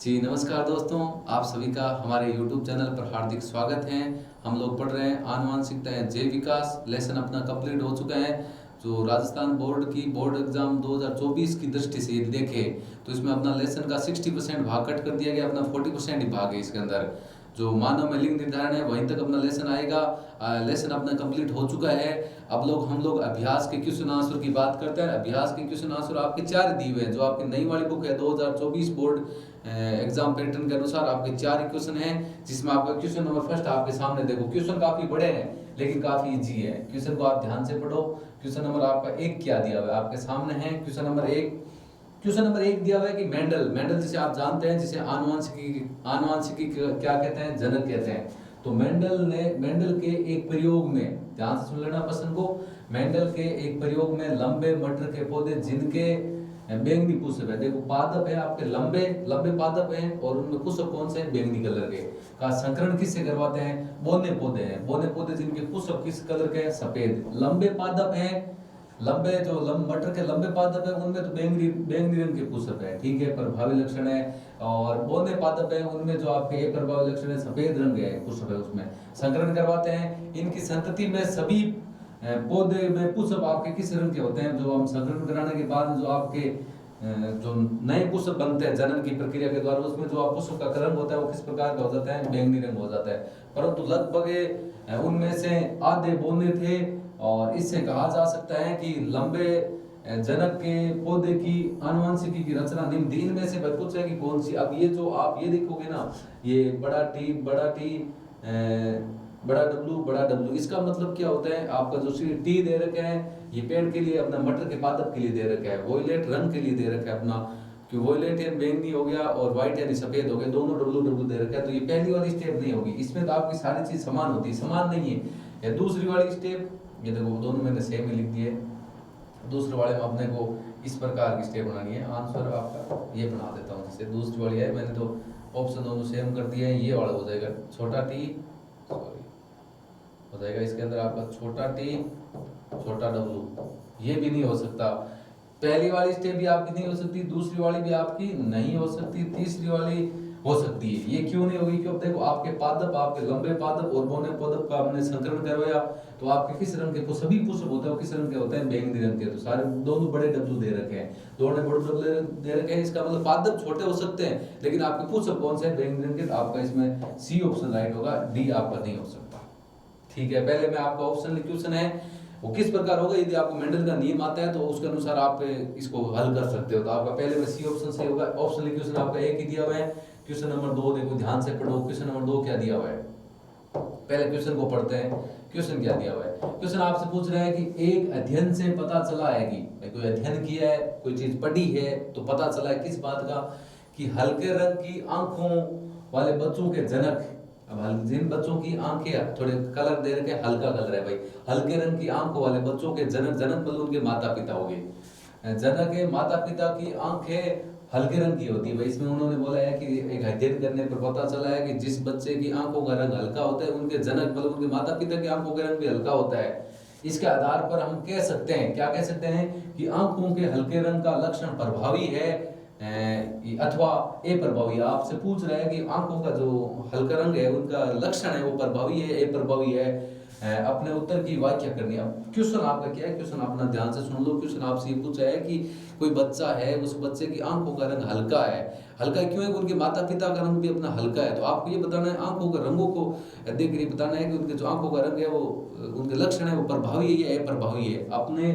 जी नमस्कार दोस्तों, आप सभी का हमारे YouTube चैनल पर हार्दिक स्वागत है। हम लोग पढ़ रहे हैं आनुवांशिकताएं जैव विकास। लेसन अपना कंप्लीट हो चुका है। जो राजस्थान बोर्ड की बोर्ड एग्जाम 2024 की दृष्टि से यदि देखें तो इसमें अपना लेसन का 60% भाग कट कर दिया गया, अपना 40% ही भाग है इसके अंदर। जो मानव में लिंग निर्धारण है वहीं तक अपना लेसन आएगा। लेसन अपना कंप्लीट हो चुका है। अब हम लोग अभ्यास के क्वेश्चन आंसर की बात करते हैं। अभ्यास के क्वेश्चन आंसर आपके 4 दिए हुए हैं। जो आपकी नई वाली बुक है 2024 बोर्ड एग्जाम पैटर्न के अनुसार आपके 4 क्वेश्चन हैं, जिसमें आपका क्वेश्चन नंबर फर्स्ट आपके सामने देखो। क्वेश्चन काफी बड़े हैं लेकिन काफी इजी है। क्वेश्चन को आप ध्यान से पढ़ो। क्वेश्चन नंबर आपका 1 क्या दिया हुआ है आपके सामने है। क्वेश्चन नंबर एक दिया हुआ है कि मेंडल जिसे आप जानते हैं, जिसे आनुवांशिकी क्या कहते हैं, जनक कहते हैं। तो मेंडल के एक प्रयोग में, ध्यान से सुन लेना प्रश्न को। मेंडल के एक प्रयोग में लंबे मटर के पौधे जिनके बैंगनी पुष्प है, देखो पादप है आपके लंबे पादप हैं और उनमें पुष्प कौन से हैं, बैंगनी कलर के, का संकरण किससे करवाते हैं, बोने पौधे जिनके पुष्प किस कलर के हैं, सफेद। लंबे पादप हैं, मटर के लंबे पादप है उनमें तो बैंगनी रंग के पुष्प है, ठीक है, प्रभावी लक्षण है। और बोने पादप है उनमें जो आपके प्रभावी लक्षण है, सफेद रंग है पुष्प है, उसमें संकरण करवाते हैं। इनकी संतति में सभी पौधे में पुष्प आपके किस रंग के होते हैं। जो हम संकरण कराने के बाद जो आपके जो नए पुष्प बनते हैं जनन की प्रक्रिया के द्वारा, उसमें जो आप पुष्प का रंग होता है वो किस प्रकार का हो जाता है, बैंगनी रंग हो जाता है। परंतु लगभग उनमें से आधे बोने थे और इससे कहा जा सकता है कि लंबे जनक के पौधे की आनुवंशिकी की रचना निम्न तीन में से पूछा है कि कौन सी। अब ये जो आप ये देखोगे ना, ये बड़ा टी बड़ा डब्लू, इसका मतलब क्या होता है, आपका जो टी दे रखा है ये पेड़ के लिए, अपना मटर के पादप के लिए दे रखा है। वॉयलेट रंग के लिए दे रखा है अपना, कि वॉयलेट यानी बैंगनी हो गया और व्हाइट यानी सफेद हो गया, दोनों डब्लू दे रखा है। तो ये पहली वाली स्टेप नहीं होगी, इसमें तो आपकी सारी चीज समान होती है, समान नहीं है। या दूसरी वाली स्टेप, ये देखो दोनों मैंने सेम ही लिख दिए। दूसरे वाले में अपने को इस प्रकार की स्टेप बनानी है। आंसर आपका ये बना देता हूँ, जैसे दूसरी वाली है, मैंने तो ऑप्शन दोनों सेम कर दिया है। ये वाला हो जाएगा छोटा टी, सॉरी हो जाएगा इसके अंदर आपका छोटा टी छोटा डब्लू। ये भी नहीं हो सकता। पहली वाली स्टेप भी आपकी नहीं हो सकती, दूसरी वाली भी आपकी नहीं हो सकती, तीसरी वाली हो सकती है। ये क्यों नहीं होगी, क्यों, देखो आपके लंबे पादप और बोने पादप का हमने संकरण करवाया, तो आपके किस रंग के सभी पुष्प होते हैं, वो किस रंग के होते हैं, बैंगनी रंग के। तो सारे दोनों बड़े डब्लू दे रखे हैं, दोनों बड़े डब्लू दे रखे हैं। इसका मतलब पादप छोटे हो सकते हैं लेकिन आपके पुष्प कौन से हैं, बैंगनी रंग के। तो आपका इसमें सी ऑप्शन राइट होगा, डी आपका नहीं हो सकता। ठीक है, पहले में आपका ऑप्शन क्वेश्चन है वो किस प्रकार होगा, यदि आपको मेंडल का नियम आता है तो उसके अनुसार आप इसको हल कर सकते हो। तो आपका पहले में सी ऑप्शन सही होगा। ऑप्शन क्वेश्चन आपका एक ही दिया हुआ है। क्वेश्चन नंबर 2 देखो ध्यान से पढ़ो। क्वेश्चन नंबर 2 क्या दिया हुआ है, पहले क्वेश्चन को पढ़ते हैं। क्वेश्चन क्या दिया हुआ है, क्वेश्चन आपसे पूछ रहा है कि एक अध्ययन से पता चला है कि कोई अध्ययन किया है, कोई चीज पढ़ी है तो पता चला है किस बात का, कि हल्के रंग की आंखों वाले बच्चों के जनक। अब जिन बच्चों की आंखें थोड़े कलर दे रखे, हल्का कलर है भाई, हल्के रंग की आंखों वाले बच्चों के जनक मतलब उनके माता पिता हो गए। जनक के माता पिता की आंखें हल्के रंग की होती है भाई। इसमें उन्होंने बोला है कि एक अध्ययन करने पर पता चला है कि जिस बच्चे की आंखों का रंग हल्का होता है उनके जनक मतलब उनके माता पिता की आंखों का रंग भी हल्का होता है। इसके आधार पर हम कह सकते हैं, क्या कह सकते हैं, कि आंखों के हल्के रंग का लक्षण प्रभावी है अथवा अप्रभावी। आपसे पूछ रहा है कि आंखों का जो हल्का रंग है उनका लक्षण है वो प्रभावी है अप्रभावी है। अपने उत्तर की व्याख्या करनी है। अब क्वेश्चन आपका क्या है, क्वेश्चन अपना ध्यान से सुन लो। क्वेश्चन आपसे ये पूछा है कि कोई बच्चा है, उस बच्चे की आंखों का रंग हल्का है। हल्का क्यों है, उनके माता पिता का रंग भी अपना हल्का है। तो आपको ये बताना है आंखों के रंगों को देख कर बताना है कि उनके जो आंखों का रंग है वो उनके लक्षण है वो प्रभावी है या अप्रभावी है। अपने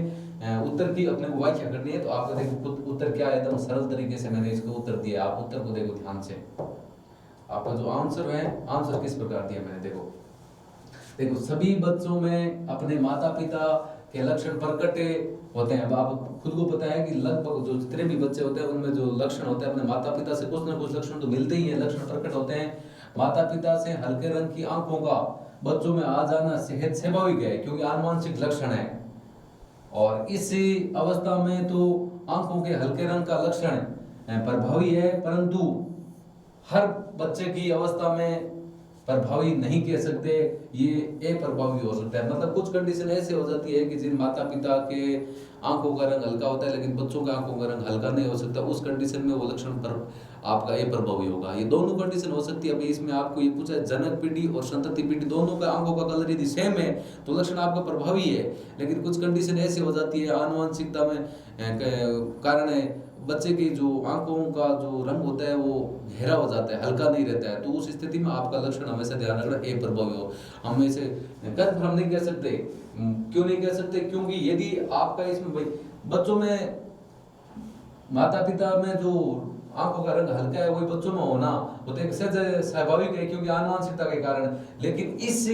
उत्तर की अपने को व्याख्या करनी है। तो आपका देखो उत्तर क्या है, एकदम सरल तरीके से मैंने इसको उत्तर दिया। आप उत्तर को देखो ध्यान से। आपका जो आंसर है, आंसर किस प्रकार दिया मैंने, देखो सभी बच्चों में अपने माता पिता के लक्षण प्रकट होते हैं। अब आप खुद को पता है कि लगभग जो जितने भी बच्चे होते हैं उनमें जो लक्षण होते हैं अपने माता पिता से कुछ ना कुछ लक्षण तो मिलते ही हैं, लक्षण प्रकट होते हैं। माता पिता से हल्के रंग की आंखों का बच्चों में आ जाना सेहत स्वाभाविक है क्योंकि आनुवंशिक लक्षण है। और इस अवस्था में तो आंखों के हल्के रंग का लक्षण प्रभावी है, परंतु हर बच्चे की अवस्था में प्रभावी नहीं कह सकते, ये अप्रभावी हो सकता है। मतलब कुछ कंडीशन ऐसे हो जाती है कि जिन माता पिता के आंखों का रंग हल्का होता है लेकिन बच्चों के आंखों का रंग हल्का नहीं हो सकता, उस कंडीशन में वो लक्षण आपका ए प्रभावी होगा। ये दोनों कंडीशन हो सकती है। अभी इसमें आपको ये पूछा है जनक पीढ़ी और संतति पीढ़ी दोनों का आंखों का कलर यदि सेम है तो लक्षण आपका प्रभावी है। लेकिन कुछ कंडीशन ऐसी हो जाती है आनुवंशिकता में कारण है, बच्चे की जो आंखों का जो रंग होता है वो गहरा हो जाता है, हल्का नहीं रहता है, तो उस स्थिति में आपका लक्षण हमेशा ध्यान रखना ए प्रभावी हो। हम इसे कन्फर्म नहीं कह सकते। क्यों नहीं कह सकते? क्योंकि यदि आपका इसमें भाई बच्चों में माता पिता में जो आंखों का रंग हल्का है वही बच्चों में होना वो तो एक सहज स्वाभाविक है क्योंकि आनुवंशिकता के कारण। लेकिन इस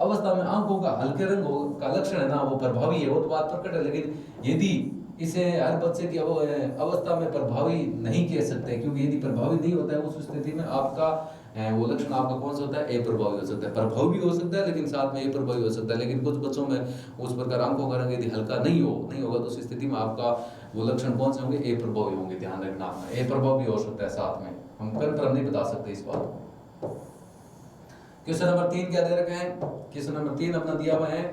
अवस्था में आंखों का हल्के रंग का लक्षण है ना वो प्रभावी है, वो तो बात प्रकट है। लेकिन यदि इसे हर बच्चे की अवस्था में प्रभावी नहीं कह सकते, क्योंकि यदि प्रभावी नहीं होता है उस स्थिति में आपका वो लक्षण आपका कौन सा होता है? ए प्रभावी हो सकता है। प्रभावी भी हो सकता है लेकिन साथ में ए प्रभावी हो सकता है। लेकिन कुछ बच्चों में उस प्रकार आंखों का रंग यदि हल्का नहीं होगा तो उस स्थिति में आपका वो लक्षण कौन से होंगे? ए प्रभावी होंगे। ध्यान रखना, ए प्रभावी हो सकता है साथ में, हम कन्फर्म नहीं बता सकते इस बात को। क्वेश्चन नंबर 3 क्या दे रखे हैं? क्वेश्चन नंबर 3 अपना दिया हुआ है,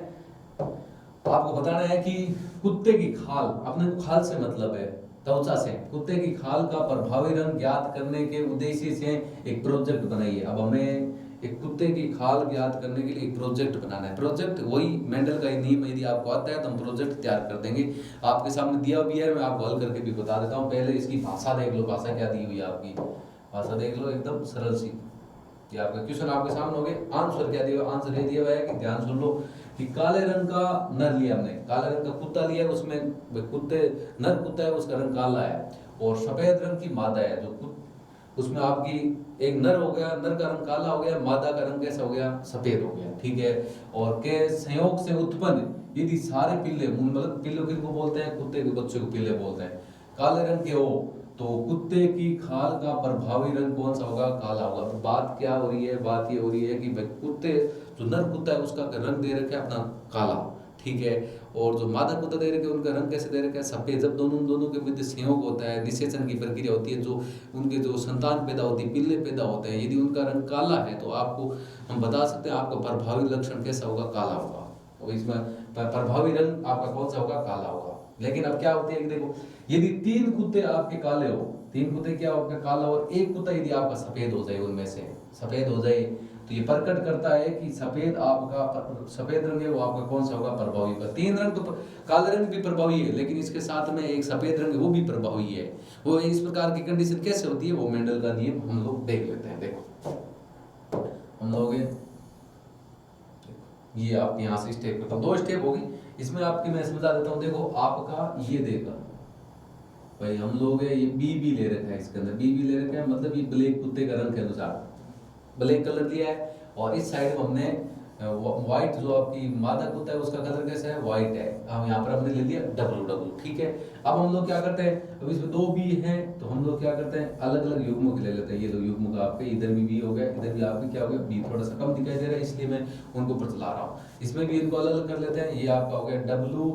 आपको बताना है कि कुत्ते की खाल, अपने को खाल से मतलब है त्वचा से, कुत्ते की खाल का प्रभावी रंग ज्ञात करने के उद्देश्य से एक प्रोजेक्ट बनाइए। अब हमें एक कुत्ते की खाल ज्ञात करने के लिए एक प्रोजेक्ट बनाना है। प्रोजेक्ट वही मेंडल का ही नियम, यदि आपको आता है तो हम प्रोजेक्ट तैयार कर देंगे। आपके सामने दिया भी है, मैं आपको हल करके भी बता देता हूँ। पहले इसकी भाषा देख लो, भाषा क्या दी हुई है आपकी, भाषा देख लो एकदम सरल सी। ये आपका क्वेश्चन आपके सामने हो गए। आंसर क्या दिया? आंसर ये दिया हुआ है कि ध्यान सुन लो कि काले रंग का नर लिया हमने, काले रंग का कुत्ता लिया, उसमें कुत्ते नर कुत्ता है उसका रंग काला है, और सफेद रंग की मादा है जो उसमें आपकी एक नर हो गया, नर का रंग काला हो गया, मादा का रंग कैसा हो गया? सफेद हो गया, ठीक है। और के संयोग से उत्पन्न यदि सारे पिल्ले, मतलब पिल्लों किनको बोलते हैं? कुत्ते के बच्चे को पिल्ले बोलते हैं, काले रंग के हो तो कुत्ते की खाल का प्रभावी रंग कौन सा होगा? काला होगा। तो बात क्या हो रही है? बात ये हो रही है कि भाई कुत्ते जो नर कुत्ता है उसका रंग दे रखा है अपना काला, ठीक है, और जो मादा कुत्ता दे रखे उनका रंग कैसे दे रखा है? सफेद। जब दोनों के मध्य संयोग होता है, निषेचन की प्रक्रिया होती है, जो उनके जो संतान पैदा होती है, पिल्ले पैदा होते हैं, यदि उनका रंग काला है तो आपको हम बता सकते हैं आपका प्रभावी लक्षण कैसा होगा? काला होगा। और इसमें प्रभावी रंग आपका कौन सा होगा? काला होगा। लेकिन अब क्या होती है कि देखो, यदि 3 कुत्ते आपके काले हो, 3 कुत्ते क्या आपका काला, और एक कुत्ता यदि आपका सफेद हो जाए, उनमें से सफेद हो जाए, तो ये प्रकट करता है कि सफेद आपका सफेद रंग है वो आपका कौन सा होगा? प्रभावी होगा। 3 रंग तो काला रंग भी प्रभावी है, लेकिन इसके साथ में एक सफेद रंग है वो भी प्रभावी है। वो इस प्रकार की कंडीशन कैसे होती है वो मेंडल का नियम हम लोग देख लेते हैं। देखो हम लोग ये आप यहाँ से स्टेप करता हूँ, 2 स्टेप होगी इसमें आपकी, मैं समझा देता हूँ। देखो आपका ये देखा भाई, हम लोग ये बी ले रखा है, इसके अंदर बी ले रखा है, मतलब ये ब्लैक कुत्ते का रंग के अनुसार ब्लैक कलर लिया है, और इस साइड में हमने व्हाइट, जो आपकी मादा कुत्ता है उसका कलर कैसा है? व्हाइट है। हम यहाँ पर हमने ले लिया डब्लू, ठीक है। अब हम लोग क्या करते हैं, अब इसमें 2 बी हैं तो हम लोग क्या करते हैं? अलग अलग युग्म के ले लेते हैं। ये लोग युग्म का आपके इधर भी बी हो गया, इधर भी आपके क्या हो गया? बी। थोड़ा सा कम दिखाई दे रहा है इसलिए मैं उनको ऊपर चला रहा हूँ। इसमें भी इनको अलग अलग कर लेते हैं। ये आपका हो गया डब्लू,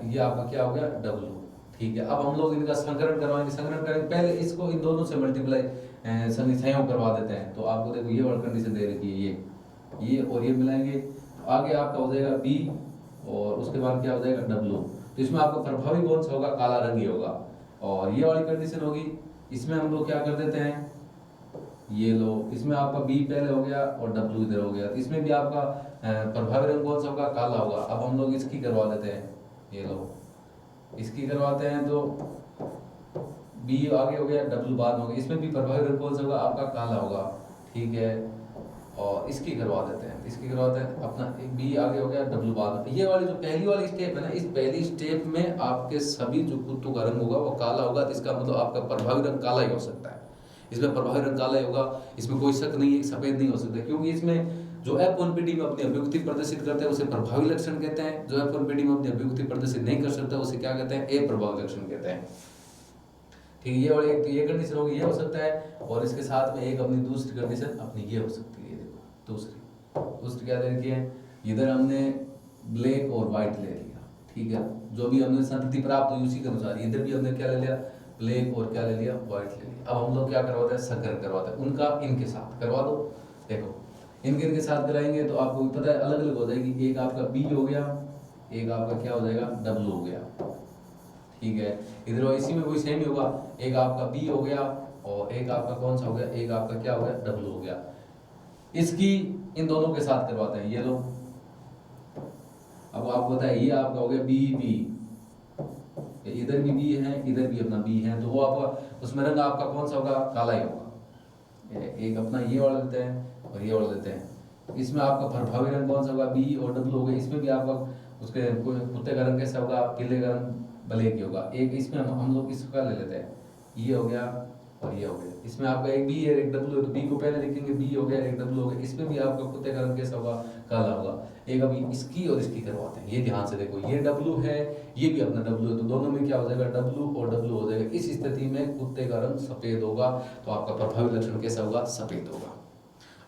ये आपका क्या हो गया? डब्लू, ठीक है। अब हम लोग इनका संकरण करवाएंगे। संकरण करेंगे पहले इसको इन दोनों से मल्टीप्लाई संयोग करवा देते हैं। तो आपको देखो ये वाली कंडीशन दे रखी है, ये और ये मिलाएंगे तो आगे आपका हो जाएगा बी, और उसके बाद क्या हो जाएगा? डब्लू। तो इसमें आपका प्रभावी कौन सा होगा? काला रंग ही होगा। और ये वाली कंडीशन होगी, इसमें हम लोग क्या कर देते हैं? ये लो, इसमें आपका बी पहले हो गया और डब्लू इधर हो गया, तो इसमें भी आपका प्रभावी रंग कौन सा होगा? काला होगा। अब हम लोग इसकी करवा देते हैं, ये लो इसकी करवाते हैं तो बी आगे हो गया, डब्लू बाद में हो गया। इसमें भी प्रभावी रंग कौन सा होगा? आपका काला होगा, ठीक है। और इसकी करवा देते हैं, इसकी करवाते हैं अपना बी आगे हो गया, डब्लू बाद में। ये वाली जो पहली वाली स्टेप है ना, इस पहली स्टेप में आपके सभी जो कुत्तों का रंग होगा वो काला होगा, तो इसका मतलब आपका प्रभावी रंग काला ही हो सकता है। इसमें प्रभावी रंग काला ही होगा, इसमें कोई शक नहीं है, सफेद नहीं हो सकता, क्योंकि इसमें जो F1PD में अपनी अभिव्यक्ति प्रदर्शित करते हैं उसे प्रभावी लक्षण कहते हैं। जो F1PD में अपनी अभिव्यक्ति प्रदर्शित नहीं कर सकता उसे क्या कहते हैं? अप्रभावी लक्षण कहते हैं, ठीक है। ये और एक तो ये कंडीशन होगी, ये हो सकता है, और इसके साथ में एक अपनी दूसरी कंडीशन अपनी ये हो सकती है। देखो दूसरी क्या दे रखी है? इधर हमने ब्लैक और व्हाइट ले लिया, ठीक है, जो भी हमने संतति प्राप्त हुई उसी के अनुसार। इधर भी हमने क्या ले लिया? ब्लैक और क्या ले लिया? व्हाइट ले लिया। अब हम लोग क्या करवाते हैं? संकरण करवाते हैं, उनका इनके साथ करवा दो। देखो इनके साथ कराएंगे तो आपको पता है अलग अलग हो जाएगी। एक आपका बी हो गया, एक आपका क्या हो जाएगा? डब्लू हो गया, ठीक है। इधर इसी में कोई सेम ही होगा, एक आपका बी हो गया और एक आपका कौन सा हो गया, एक आपका क्या हो गया, डब्लू हो गया। इसकी इन दोनों के साथ करवाते हैं, ये लो। अब आपको बताया ये आपका हो गया बी बी, इधर भी बी है, इधर भी अपना बी है, तो वो आपका उसमें रंग आपका कौन सा होगा, काला ही होगा। एक अपना ये वाला लेते हैं और ये वाला लेते हैं। इसमें आपका प्रभावी रंग कौन सा होगा, बी और डब्लू हो गया। इसमें भी आपका उसके कुत्ते का रंग कैसा होगा, पीले का रंग ब्लैक ही होगा। एक इसमें हम लोग इसका ले लेते हैं, ये हो गया और ये हो गया। इसमें आपका एक बी है एक डब्लू है, तो बी को पहले लिखेंगे, बी हो गया एक डब्लू हो गया। इसमें भी आपका कुत्ते का रंग कैसा होगा, काला होगा। एक अभी इसकी और इसकी करवाते हैं, ये ध्यान से देखो, ये डब्लू है, ये भी अपना डब्लू है, तो दोनों में क्या हो जाएगा, डब्लू और डब्लू हो जाएगा। इस स्थिति में कुत्ते का रंग सफेद होगा, तो आपका प्रभावी लक्षण कैसा होगा, सफेद होगा।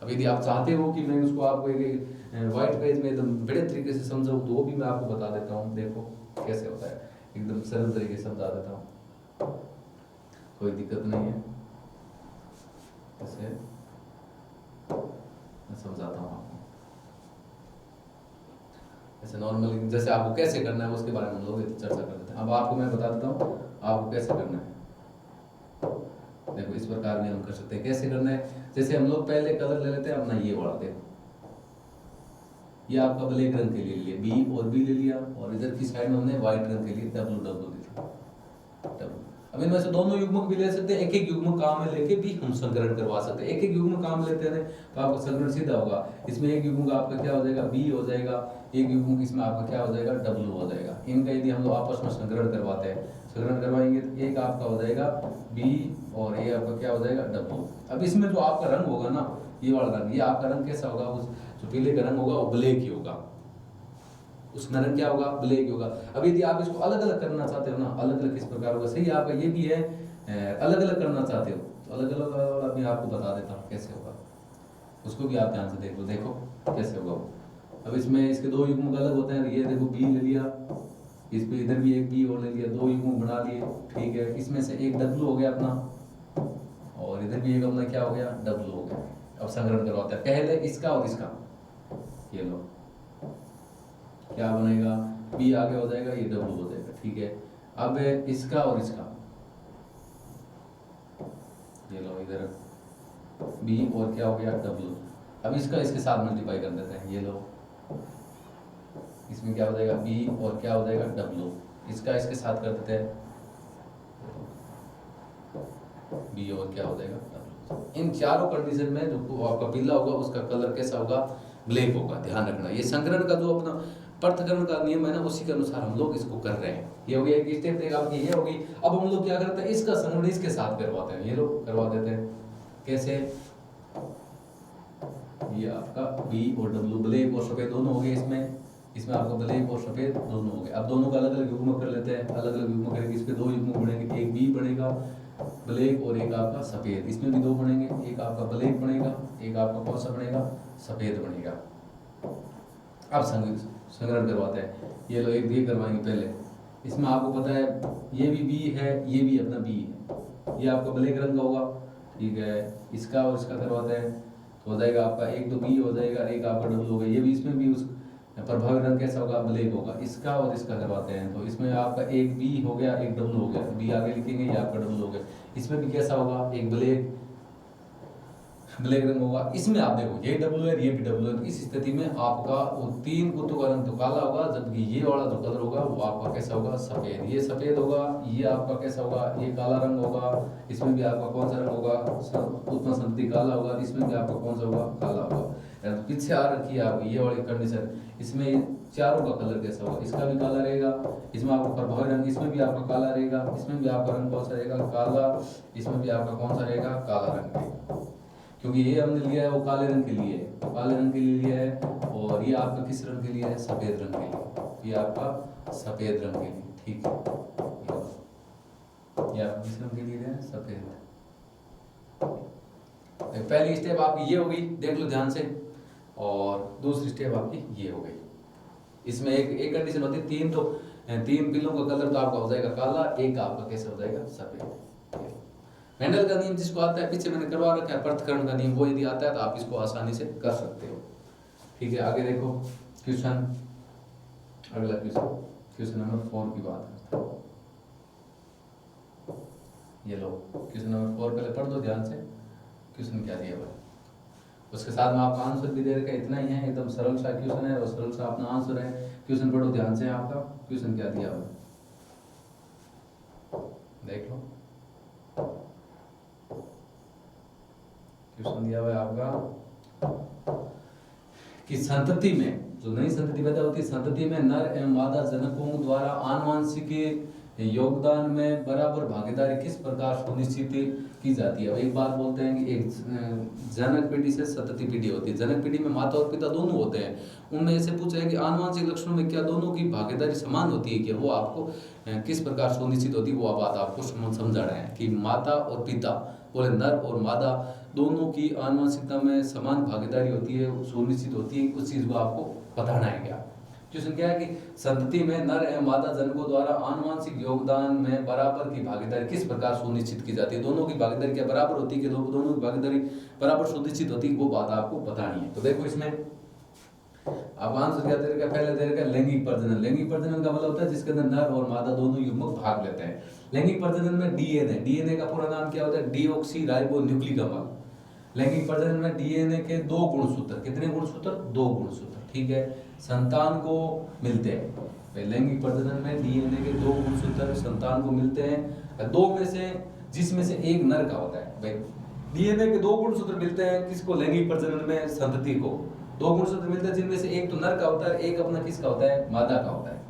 अब यदि आप चाहते हो कि मैं उसको आपको एक व्हाइट पेज में एकदम बड़े तरीके से समझाऊं, तो वो भी मैं आपको बता देता हूँ। देखो कैसे होता है, एकदम सरल तरीके से समझा देता हूँ, कोई दिक्कत नहीं है। ऐसे मैं समझाता हूँ आपको, ऐसे नॉर्मली जैसे आपको कैसे करना है उसके बारे में हम लोग चर्चा कर लेते हैं। अब आपको मैं बता देता हूँ आपको कैसे करना है। देखो इस प्रकार में हम कर सकते हैं, कैसे करना है, जैसे हम लोग पहले कलर ले लेते हैं अपना ये वाला। देखो ये आपका ब्लैक रंग के लिए लिया, बी और बी ले लिया, और इधर की साइड में हमने व्हाइट रंग के लिए डब्लू डब्लू लिया, डब्लू। अब इनमें से दोनों युग्मक भी ले सकते हैं, एक एक युग्मक काम में लेके भी हम संकरण करवा सकते हैं। एक एक युग्मक काम लेते हैं तो आपका संकरण सीधा होगा। इसमें एक युग्मक आपका क्या हो जाएगा, बी हो जाएगा, एक युग्मक इसमें आपका क्या हो जाएगा, डब्लू हो जाएगा। इनका यदि हम लोग आपस में संकरण करवाते हैं, संकरण करवाएंगे तो एक आपका हो जाएगा बी और ये आपका क्या हो जाएगा, डब्लू। अब इसमें जो आपका रंग होगा ना, ये वाला रंग, ये आपका रंग कैसा होगा, उस जो पीले का रंग होगा वो ब्लैक ही होगा, उसमें रंग क्या होगा, ब्लैक होगा। अब यदि आप इसको अलग अलग करना चाहते हो ना, अलग अलग किस प्रकार होगा, सही आपका ये भी है, अलग अलग करना चाहते हो तो अलग अलग मैं आपको बता देता हूँ कैसे होगा, उसको भी आप ध्यान से देख लो, देखो कैसे होगा वो। अब इसमें इसके दो युग्मक अलग होते हैं, ये देखो बी ले लिया, इस पे इधर भी एक बी और ले लिया, दो युग्मक बना लिए, ठीक है। इसमें से एक डब्लू हो गया अपना, और इधर भी एक अपना क्या हो गया, डब्लू हो गया। अब संग्रहण करवाते हैं पहले इसका और इसका, ये लो क्या बनेगा, बी आगे हो जाएगा, ये डब्लू हो जाएगा, ठीक है। अब इसका और इसका, ये लो इधर बी और क्या हो गया, डब्लू। अब इसका इसके साथ मल्टीप्लाई कर देते हैं, ये लो इसमें क्या हो जाएगा, बी और क्या हो जाएगा, डब्लू। इसका इसके साथ कर देते हैं, बी और क्या हो जाएगा, डब्लू। इन चारों कंडीशन में जो आपका पीला होगा उसका कलर कैसा होगा, ब्लैक होगा। ध्यान रखना, ये संकरण का जो अपना पृथक्करण का नियम है ना, उसी के अनुसार हम लोग इसको कर रहे हैं। ये हो गया एक स्टेप, देखा आपकी ये होगी। अब हम लोग क्या करते हैं, इसका संकरण इसके साथ करवाते हैं, ये लोग करवा देते हैं। कैसे, ये आपका बी और डब्लू, ब्लैक और सफेद दोनों हो गए इसमें, इसमें आपका ब्लैक और सफेद दोनों हो गए। अब दोनों का अलग अलग युग्म कर लेते हैं, अलग अलग युग्म करेंगे, इसके दो युग्म बनेंगे, एक बी बनेगा ब्लैक और एक आपका सफेद, इसमें भी दो बनेंगे, एक आपका ब्लैक बनेगा, एक आपका कौन सा बनेगा, सफेद बनेगा। अब संग्रहण करवाते हैं, ये लो एक ये करवाएंगे पहले। इसमें आपको पता है ये भी बी है, ये भी अपना बी है, ये आपका ब्लैक रंग का होगा, ठीक है। इसका और इसका करवाते हैं तो हो जाएगा आपका एक तो बी हो जाएगा, एक आपका डब्लू होगा। ये भी इसमें भी उस प्रभावी रंग कैसा होगा, ब्लैक होगा। इसका और इसका करवाते हैं तो इसमें आपका एक बी हो गया, एक डब्लू हो गया, बी आगे लिखेंगे, ये आपका डब्लू हो गया। इसमें भी कैसा होगा, एक ब्लैक रंग होगा। इसमें आप देखो ये डब्लू है, ये भी डब्लू है, तो इस स्थिति में आपका वो तीन कुत्तों का रंग तो काला होगा, जबकि ये वाला जो कलर होगा वो आपका कैसा होगा, सफेद। ये सफेद होगा, ये आपका कैसा होगा, ये काला रंग होगा। इसमें भी आपका कौन सा रंग होगा, उत्पन्न संतति काला होगा, इसमें भी आपका कौन सा होगा, काला होगा। तो पीछे आ रखी है आपकी ये वाली कंडीशन। इसमें चारों का कलर कैसा होगा, इसका भी काला रहेगा, इसमें आपका प्रभावी रंग, इसमें भी आपका काला रहेगा, इसमें भी आपका रंग कौन सा रहेगा, काला, इसमें भी आपका कौन सा रहेगा, काला रंग रहेगा। क्योंकि ये हमने लिया है वो काले रंग के लिए, काले रंग के लिए लिया है, और ये आपका किस रंग के लिए है, सफेद रंग के लिए। ये आपका सफेद रंग के लिए, ठीक है। ये आप किस रंग के लिए है, सफेद। पहली स्टेप आपकी ये होगी, देख लो ध्यान से, और दूसरी स्टेप आपकी ये हो गई। इसमें एक कंडीशन होती है, तीन पिल्लों का कलर तो आपका हो जाएगा काला, एक आपका कैसे हो जाएगा, सफेद। मेंडल का नियम जिसको आता है, पीछे मैंने करवा रखा है पृथक्करण का नियम, वो यदि आता है तो आप इसको आसानी से कर सकते हो, ठीक है। आगे देखो क्वेश्चन, अगला क्वेश्चन नंबर 4 की बात करते हैं। ये लो क्वेश्चन नंबर 4 पहले पढ़ दो ध्यान से, क्वेश्चन क्या दिया हुआ है। उसके साथ में आपका आंसर भी दे रखा है, इतना ही है, एकदम सरल सा क्वेश्चन है और सरल सा अपना आंसर है। क्वेश्चन पढ़ो ध्यान से, आपका क्वेश्चन क्या दिया हुआ है देख लो। क्वेश्चन दिया हुआ है आपका कि संतति में, जो नई संतति पैदा होती है, संतति में नर एवं मादा जनकों द्वारा आनुवंशिक योगदान में बराबर भागीदारी किस प्रकार सुनिश्चित की जाती है। एक बात बोलते हैं कि एक जनक पीढ़ी से संतति पीढ़ी होती है। जनक पीढ़ी में माता और पिता दोनों होते हैं। उनमें ऐसे पूछा है कि आनुवंशिक लक्षणों में क्या दोनों की भागीदारी समान होती है, कि वो आपको किस प्रकार सुनिश्चित होती है, वो बात आपको समझा रहे हैं कि माता और पिता बोले नर और मादा दोनों की आनुवंशिकता में समान भागीदारी होती है, सुनिश्चित होती है, उस चीज को आपको बताना है। क्या क्वेश्चन क्या है कि संतति में नर एवं मादा जनकों द्वारा आनुवंशिक योगदान में बराबर की भागीदारी किस प्रकार सुनिश्चित की जाती है। दोनों की भागीदारी क्या बराबर होती है कि दोनों की भागीदारी बराबर सुनिश्चित होती है, वो बात आपको बतानी है। तो देखो इसमें अब आंसर क्या दे रखा है, पहले दे रखा है लैंगिक प्रजनन। लैंगिक प्रजनन का मतलब होता है जिसके अंदर नर और मादा दोनों युग्मक भाग लेते हैं। लैंगिक प्रजनन में डीएनए, डीएनए का पूरा नाम क्या होता है, डीऑक्सी राइबोन्यूक्लिक अम्ल। लैंगिक प्रजनन में डीएनए के 2 गुणसूत्र, कितने गुणसूत्र, 2 गुणसूत्र, ठीक है, संतान को मिलते हैं। लैंगिक प्रजनन में डीएनए के 2 गुणसूत्र संतान को मिलते हैं, 2 में से जिसमें से एक नर का होता है। भाई डीएनए के 2 गुणसूत्र मिलते हैं किसको, लैंगिक प्रजनन में संतति को 2 गुणसूत्र मिलते हैं जिनमें से एक तो नर का होता है, एक अपना किसका होता है, मादा का होता है।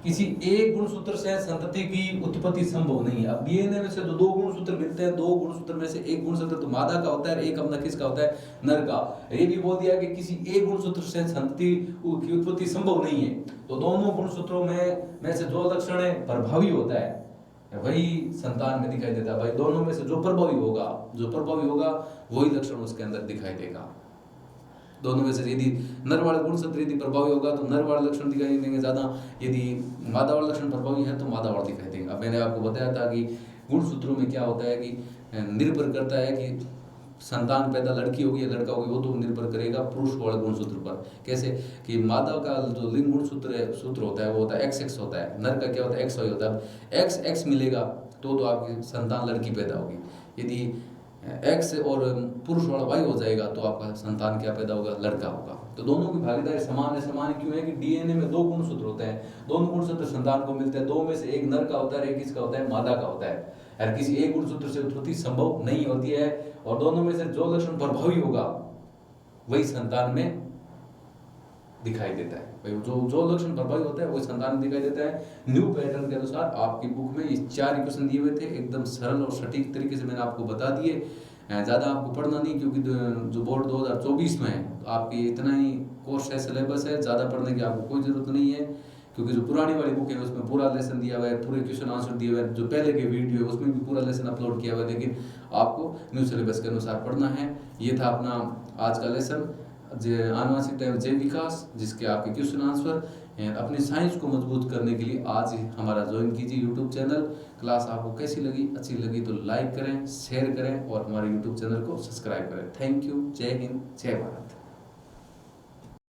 किसी एक गुणसूत्र से संतति की उत्पत्ति संभव नहीं है। अब डीएनए में से जो 2 गुणसूत्र मिलते हैं, 2 गुणसूत्र में से एक गुणसूत्र तो मादा का होता है, एक अपना किसका होता है, नर का। ये भी बोल दिया कि किसी एक गुणसूत्र से संतति की उत्पत्ति संभव नहीं है। तो दोनों गुणसूत्रों में से जो लक्षण प्रभावी होता है वही संतान में दिखाई देता है। भाई दोनों में से जो प्रभावी होगा वही लक्षण उसके अंदर दिखाई देगा। दोनों में से यदि नर वाला गुणसूत्र यदि प्रभावी होगा तो नर वाला लक्षण दिखाई देंगे ज्यादा, यदि मादा वाला लक्षण प्रभावी है तो मादा वाला दिखाई देंगे। अब मैंने आपको बताया था कि गुणसूत्रों में क्या होता है कि निर्भर करता है कि संतान पैदा लड़की होगी या लड़का होगी, वो तो निर्भर करेगा पुरुष वाले गुणसूत्र पर। कैसे कि मादा का जो लिंग गुणसूत्र होता है वो होता है XX होता है, नर का क्या होता है XY होता है। XX मिलेगा तो आपकी संतान लड़की पैदा होगी, यदि X और पुरुष वाला Y हो जाएगा तो आपका संतान क्या पैदा होगा, लड़का होगा। तो दोनों की भागीदारी समान है। समान क्यों है कि डीएनए में 2 गुणसूत्र होते हैं, दोनों गुणसूत्र संतान को मिलते हैं, 2 में से एक नर का होता है, एक किसका होता है, मादा का होता है। और किसी एक गुणसूत्र से उत्पत्ति संभव नहीं होती है, और दोनों में से जो लक्षण प्रभावी होगा वही संतान में दिखाई देता है। भाई जो लक्षण प्रभावी होता है वही संतान में दिखाई देता है। न्यू पैटर्न के अनुसार आपकी बुक में ये 4 इक्वेशन दिए हुए थे, एकदम सरल और सटीक तरीके से मैंने आपको बता दिए। ज़्यादा आपको पढ़ना नहीं, क्योंकि जो बोर्ड 2024 में है आपकी इतना ही कोर्स है, सिलेबस है, ज़्यादा पढ़ने की आपको कोई ज़रूरत नहीं है। क्योंकि जो पुरानी वाली बुक है उसमें पूरा लेसन दिया हुआ है, पूरे क्वेश्चन आंसर दिए हुए हैं, जो पहले के वीडियो है उसमें भी पूरा लेसन अपलोड किया हुआ है, लेकिन आपको न्यू सिलेबस के अनुसार पढ़ना है। ये था अपना आज का लेसन, आनुवंशिकता एवं जैव विकास, जिसके आपके क्वेश्चन आंसर। अपनी साइंस को मजबूत करने के लिए आज ही हमारा ज्वाइन कीजिए यूट्यूब चैनल। क्लास आपको कैसी लगी, अच्छी लगी तो लाइक करें, शेयर करें और हमारे यूट्यूब चैनल को सब्सक्राइब करें। थैंक यू, जय हिंद, जय भारत।